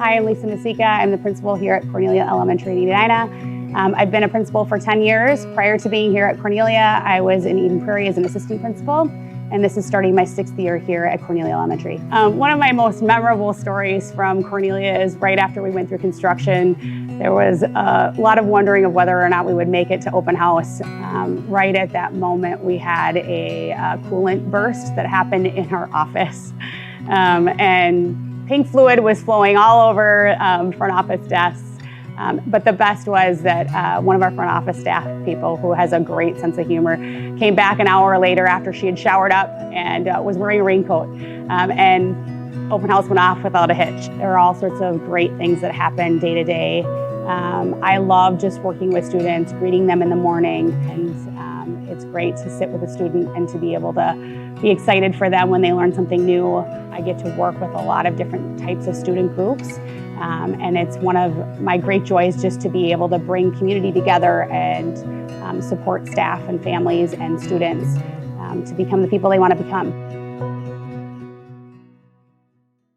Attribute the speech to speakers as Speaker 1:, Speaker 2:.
Speaker 1: Hi, I'm Lisa Masica. I'm the principal here at Cornelia Elementary in Edina. I've been a principal for 10 years. Prior to being here at Cornelia, I was in Eden Prairie as an assistant principal, and this is starting my 6th year here at Cornelia Elementary. One of my most memorable stories from Cornelia is right after we went through construction, there was a lot of wondering of whether or not we would make it to open house. Right at that moment, we had a coolant burst that happened in our office. And pink fluid was flowing all over front office desks. But the best was that one of our front office staff people, who has a great sense of humor, came back an hour later after she had showered up and was wearing a raincoat. And open house went off without a hitch. There are all sorts of great things that happen day to day. I love just working with students, greeting them in the morning, and it's great to sit with a student and to be able to be excited for them when they learn something new. I get to work with a lot of different types of student groups, and it's one of my great joys just to be able to bring community together and support staff and families and students to become the people they want to become.